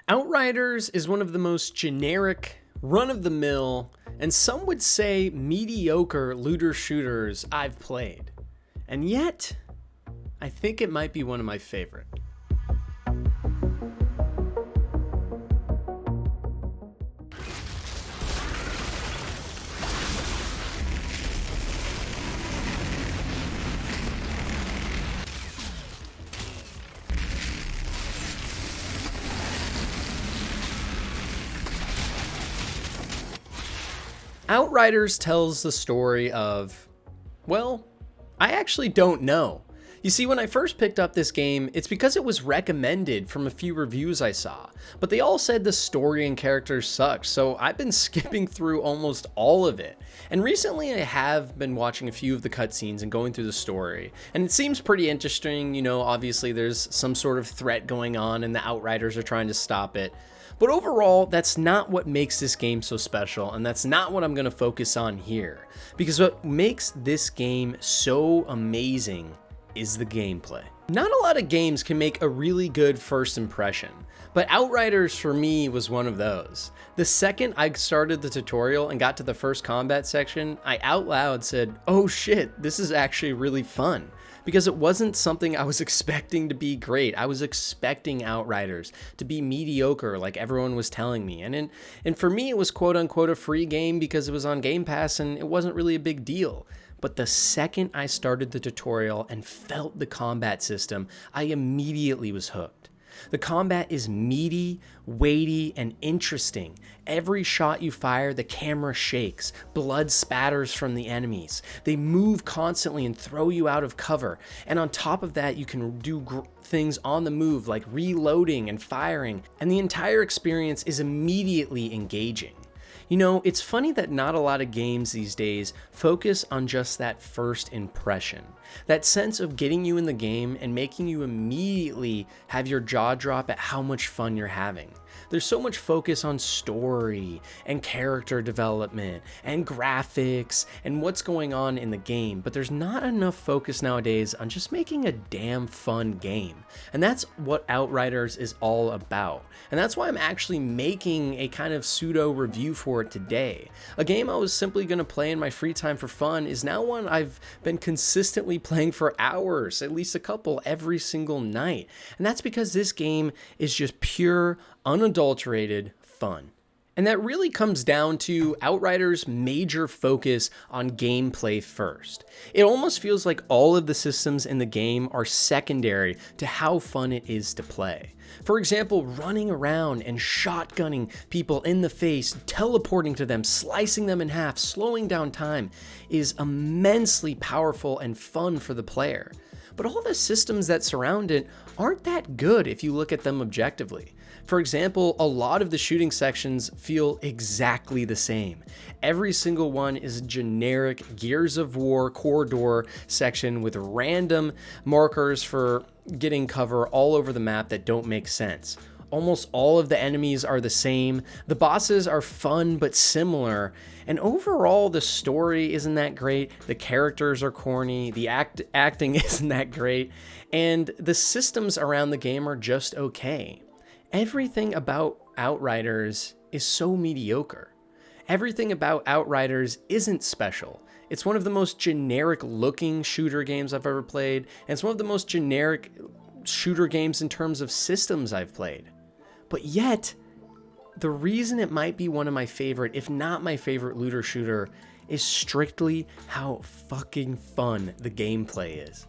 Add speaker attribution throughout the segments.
Speaker 1: Outriders is one of the most generic, run-of-the-mill, and some would say mediocre looter shooters I've played. And yet, I think it might be one of my favorite. Outriders tells the story of, well, I actually don't know. You see, when I first picked up this game, it's because it was recommended from a few reviews I saw, but they all said the story and characters sucked, so I've been skipping through almost all of it. And recently I have been watching a few of the cutscenes and going through the story, and it seems pretty interesting. You know, obviously there's some sort of threat going on and the Outriders are trying to stop it. But overall, that's not what makes this game so special, and that's not what I'm going to focus on here. Because what makes this game so amazing is the gameplay. Not a lot of games can make a really good first impression, but Outriders for me was one of those. The second I started the tutorial and got to the first combat section, I out loud said, oh shit, this is actually really fun. Because it wasn't something I was expecting to be great. I was expecting Outriders to be mediocre like everyone was telling me. And for me, it was quote unquote a free game because it was on Game Pass and it wasn't really a big deal. But the second I started the tutorial and felt the combat system, I immediately was hooked. The combat is meaty, weighty, and interesting. Every shot you fire, the camera shakes. Blood spatters from the enemies. They move constantly and throw you out of cover. And on top of that, you can do things on the move like reloading and firing. And the entire experience is immediately engaging. You know, it's funny that not a lot of games these days focus on just that first impression. That sense of getting you in the game and making you immediately have your jaw drop at how much fun you're having. There's so much focus on story and character development and graphics and what's going on in the game, but there's not enough focus nowadays on just making a damn fun game. And that's what Outriders is all about. And that's why I'm actually making a kind of pseudo review for it today. A game I was simply going to play in my free time for fun is now one I've been consistently playing for hours, at least a couple every single night. And that's because this game is just pure, unadulterated fun. And that really comes down to Outriders' major focus on gameplay first. It almost feels like all of the systems in the game are secondary to how fun it is to play. For example, running around and shotgunning people in the face, teleporting to them, slicing them in half, slowing down time is immensely powerful and fun for the player. But all the systems that surround it aren't that good if you look at them objectively. For example, a lot of the shooting sections feel exactly the same. Every single one is a generic Gears of War corridor section with random markers for getting cover all over the map that don't make sense. Almost all of the enemies are the same, the bosses are fun but similar, and overall the story isn't that great, the characters are corny, the acting isn't that great, and the systems around the game are just okay. Everything about Outriders is so mediocre. Everything about Outriders isn't special. It's one of the most generic looking shooter games I've ever played, and it's one of the most generic shooter games in terms of systems I've played. But yet, the reason it might be one of my favorite, if not my favorite looter shooter, is strictly how fucking fun the gameplay is.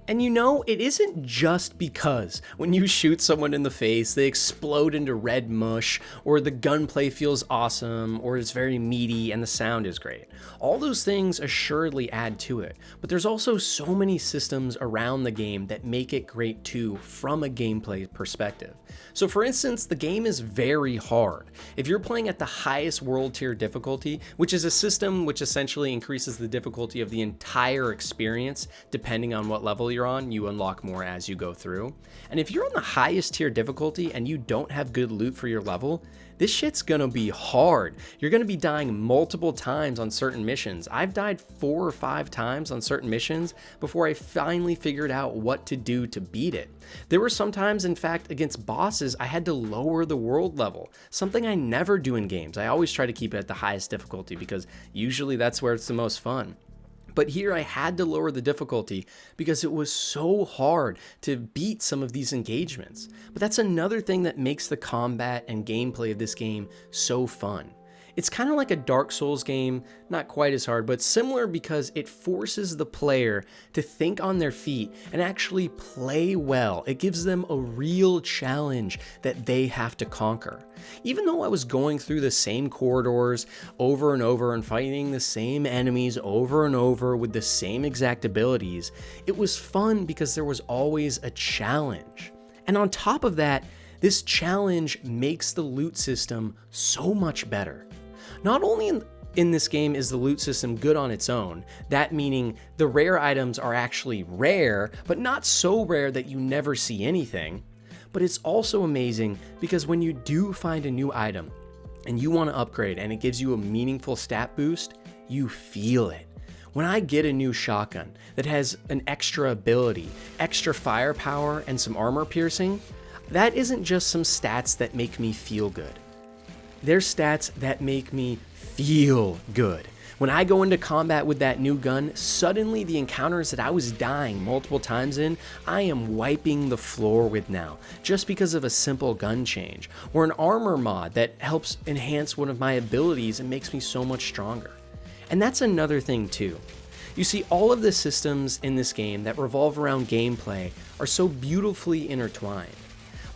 Speaker 1: And you know, it isn't just because when you shoot someone in the face, they explode into red mush, or the gunplay feels awesome, or it's very meaty and the sound is great. All those things assuredly add to it, but there's also so many systems around the game that make it great too from a gameplay perspective. So for instance, the game is very hard. If you're playing at the highest world tier difficulty, which is a system which essentially increases the difficulty of the entire experience depending on what level you're you're on, you unlock more as you go through. And if you're on the highest tier difficulty and you don't have good loot for your level, this shit's gonna be hard. You're gonna be dying multiple times on certain missions. I've died 4 or 5 times on certain missions before I finally figured out what to do to beat it. There were some times, in fact, against bosses, I had to lower the world level, something I never do in games. I always try to keep it at the highest difficulty because usually that's where it's the most fun. But here I had to lower the difficulty because it was so hard to beat some of these engagements. But that's another thing that makes the combat and gameplay of this game so fun. It's kind of like a Dark Souls game, not quite as hard, but similar because it forces the player to think on their feet and actually play well. It gives them a real challenge that they have to conquer. Even though I was going through the same corridors over and over and fighting the same enemies over and over with the same exact abilities, it was fun because there was always a challenge. And on top of that, this challenge makes the loot system so much better. Not only in this game is the loot system good on its own, that meaning the rare items are actually rare, but not so rare that you never see anything, but it's also amazing because when you do find a new item and you want to upgrade and it gives you a meaningful stat boost, you feel it. When I get a new shotgun that has an extra ability, extra firepower, and some armor piercing, that isn't just some stats that make me feel good. They're stats that make me feel good. When I go into combat with that new gun, suddenly the encounters that I was dying multiple times in, I am wiping the floor with now, just because of a simple gun change, or an armor mod that helps enhance one of my abilities and makes me so much stronger. And that's another thing too. You see, all of the systems in this game that revolve around gameplay are so beautifully intertwined.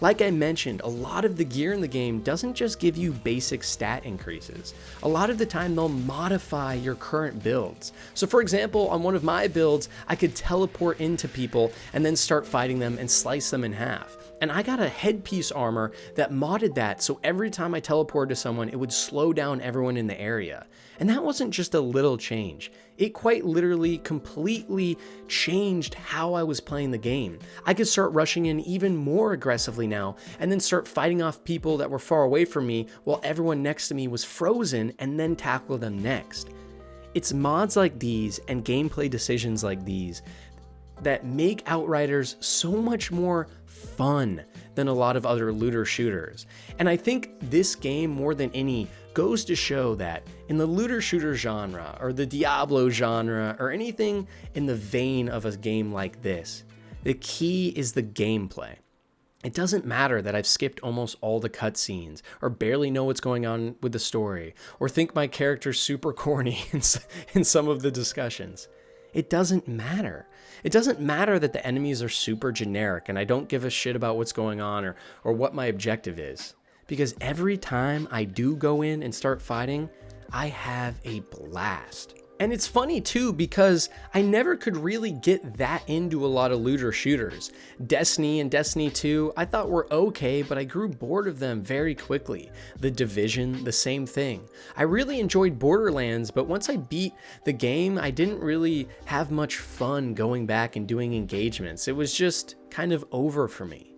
Speaker 1: Like I mentioned, a lot of the gear in the game doesn't just give you basic stat increases. A lot of the time they'll modify your current builds. So for example, on one of my builds, I could teleport into people and then start fighting them and slice them in half. And I got a headpiece armor that modded that, so every time I teleported to someone, it would slow down everyone in the area. And that wasn't just a little change. It quite literally completely changed how I was playing the game. I could start rushing in even more aggressively now, and then start fighting off people that were far away from me while everyone next to me was frozen, and then tackle them next. It's mods like these and gameplay decisions like these that make Outriders so much more fun than a lot of other looter shooters. And I think this game, more than any, goes to show that in the looter shooter genre, or the Diablo genre, or anything in the vein of a game like this, the key is the gameplay. It doesn't matter that I've skipped almost all the cutscenes, or barely know what's going on with the story, or think my character's super corny in some of the discussions. It doesn't matter. It doesn't matter that the enemies are super generic and I don't give a shit about what's going on or what my objective is. Because every time I do go in and start fighting, I have a blast. And it's funny too, because I never could really get that into a lot of looter shooters. Destiny and Destiny 2, I thought were okay, but I grew bored of them very quickly. The Division, the same thing. I really enjoyed Borderlands, but once I beat the game, I didn't really have much fun going back and doing engagements. It was just kind of over for me.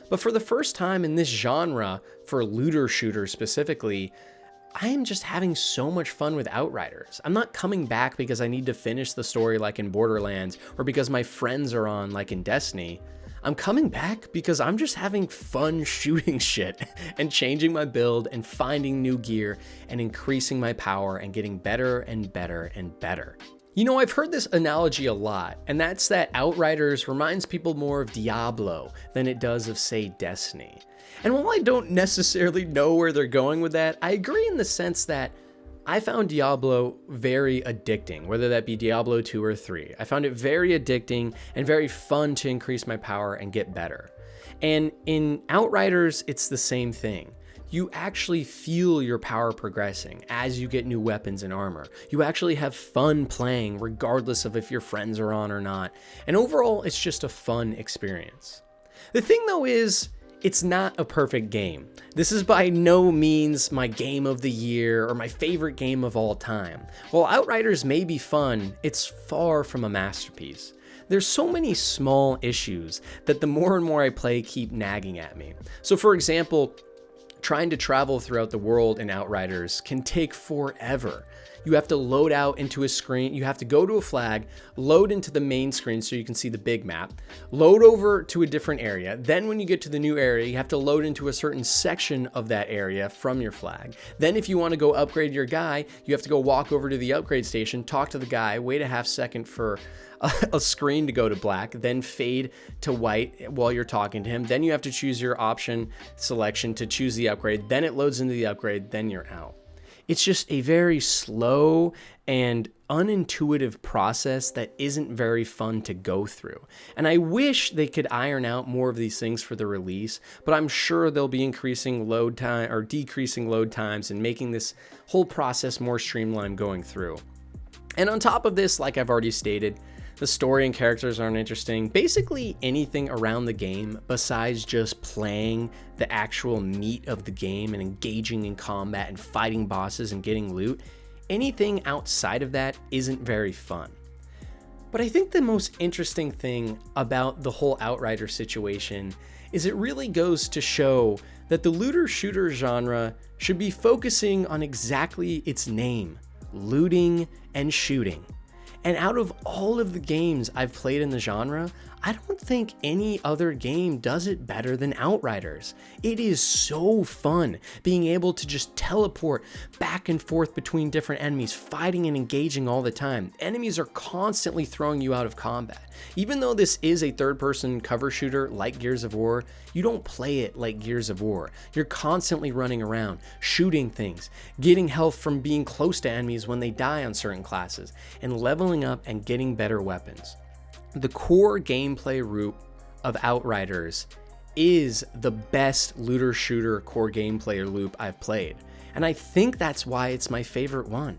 Speaker 1: But for the first time in this genre, for looter shooters specifically, I am just having so much fun with Outriders. I'm not coming back because I need to finish the story like in Borderlands or because my friends are on like in Destiny. I'm coming back because I'm just having fun shooting shit and changing my build and finding new gear and increasing my power and getting better and better and better. You know, I've heard this analogy a lot, and that's that Outriders reminds people more of Diablo than it does of, say, Destiny. And while I don't necessarily know where they're going with that, I agree in the sense that I found Diablo very addicting, whether that be Diablo 2 or 3. I found it very addicting and very fun to increase my power and get better. And in Outriders, it's the same thing. You actually feel your power progressing as you get new weapons and armor. You actually have fun playing regardless of if your friends are on or not. And overall, it's just a fun experience. The thing though is, it's not a perfect game. This is by no means my game of the year or my favorite game of all time. While Outriders may be fun, it's far from a masterpiece. There's so many small issues that the more and more I play keep nagging at me. So for example, trying to travel throughout the world in Outriders can take forever. You have to load out into a screen, you have to go to a flag, load into the main screen so you can see the big map, load over to a different area. Then when you get to the new area, you have to load into a certain section of that area from your flag. Then if you want to go upgrade your guy, you have to go walk over to the upgrade station, talk to the guy, wait a half second for a screen to go to black, then fade to white while you're talking to him. Then you have to choose your option selection to choose the upgrade. Then it loads into the upgrade, then you're out. It's just a very slow and unintuitive process that isn't very fun to go through. And I wish they could iron out more of these things for the release, but I'm sure they'll be increasing load time or decreasing load times and making this whole process more streamlined going through. And on top of this, like I've already stated, the story and characters aren't interesting. Basically anything around the game besides just playing the actual meat of the game and engaging in combat and fighting bosses and getting loot, anything outside of that isn't very fun. But I think the most interesting thing about the whole Outrider situation is it really goes to show that the looter shooter genre should be focusing on exactly its name, looting and shooting. And out of all of the games I've played in the genre, I don't think any other game does it better than Outriders. It is so fun being able to just teleport back and forth between different enemies, fighting and engaging all the time. Enemies are constantly throwing you out of combat. Even though this is a third-person cover shooter like Gears of War, you don't play it like Gears of War. You're constantly running around, shooting things, getting health from being close to enemies when they die on certain classes, and leveling up and getting better weapons. The core gameplay route of Outriders is the best looter shooter core gameplay loop I've played, and I think that's why it's my favorite one.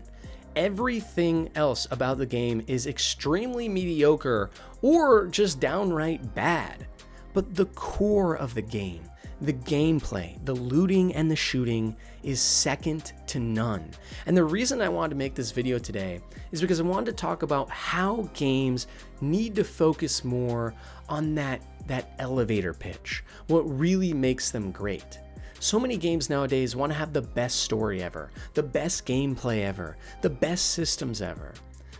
Speaker 1: Everything else about the game is extremely mediocre or just downright bad, but the core of the game, the gameplay, the looting and the shooting is second to none. And the reason I wanted to make this video today is because I wanted to talk about how games need to focus more on that elevator pitch, what really makes them great. So many games nowadays want to have the best story ever, the best gameplay ever, the best systems ever.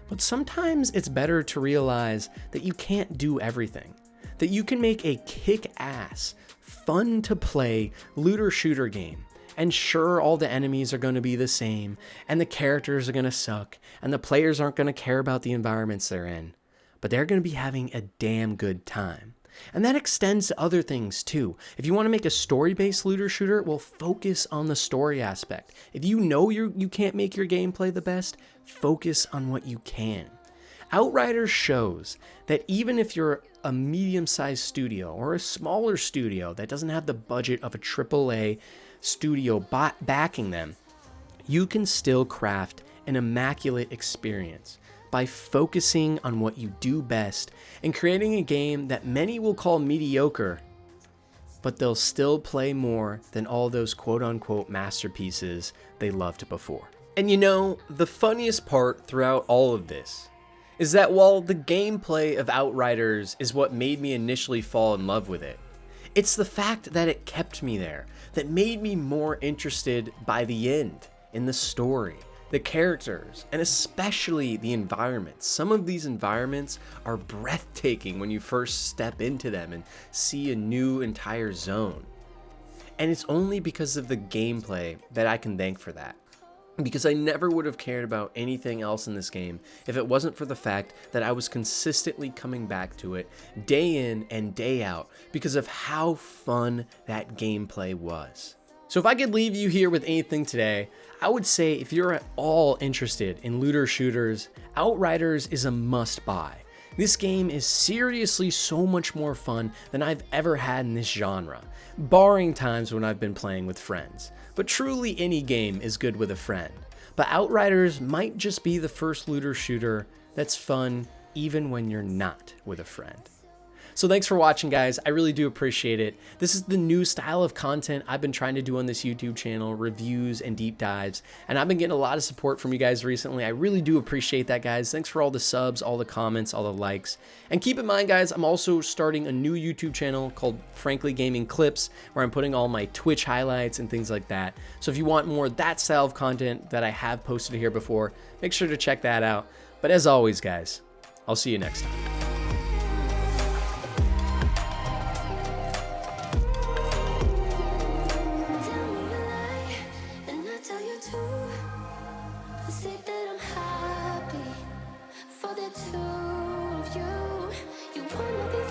Speaker 1: But sometimes it's better to realize that you can't do everything, that you can make a kick-ass, fun to play looter shooter game. And sure, all the enemies are going to be the same, and the characters are going to suck, and the players aren't going to care about the environments they're in, but they're going to be having a damn good time. And that extends to other things too. If you want to make a story-based looter shooter, well, focus on the story aspect. If you know you can't make your gameplay the best, focus on what you can. Outriders shows that even if you're a medium-sized studio or a smaller studio that doesn't have the budget of a AAA studio backing them, you can still craft an immaculate experience by focusing on what you do best and creating a game that many will call mediocre, but they'll still play more than all those quote-unquote masterpieces they loved before. And you know, the funniest part throughout all of this is that while the gameplay of Outriders is what made me initially fall in love with it, it's the fact that it kept me there that made me more interested by the end, in the story, the characters, and especially the environments. Some of these environments are breathtaking when you first step into them and see a new entire zone. And it's only because of the gameplay that I can thank for that. Because I never would have cared about anything else in this game if it wasn't for the fact that I was consistently coming back to it day in and day out because of how fun that gameplay was. So if I could leave you here with anything today, I would say if you're at all interested in looter shooters, Outriders is a must buy. This game is seriously so much more fun than I've ever had in this genre, barring times when I've been playing with friends. But truly any game is good with a friend. But Outriders might just be the first looter shooter that's fun even when you're not with a friend. So thanks for watching, guys. I really do appreciate it. This is the new style of content I've been trying to do on this YouTube channel, reviews and deep dives, and I've been getting a lot of support from you guys recently. I really do appreciate that, guys. Thanks for all the subs, all the comments, all the likes. And keep in mind, guys, I'm also starting a new YouTube channel called FranklyGaming Clips, where I'm putting all my Twitch highlights and things like that. So if you want more of that style of content that I have posted here before, make sure to check that out. But as always, guys, I'll see you next time.
Speaker 2: Say that I'm happy for the two of you. You wanna be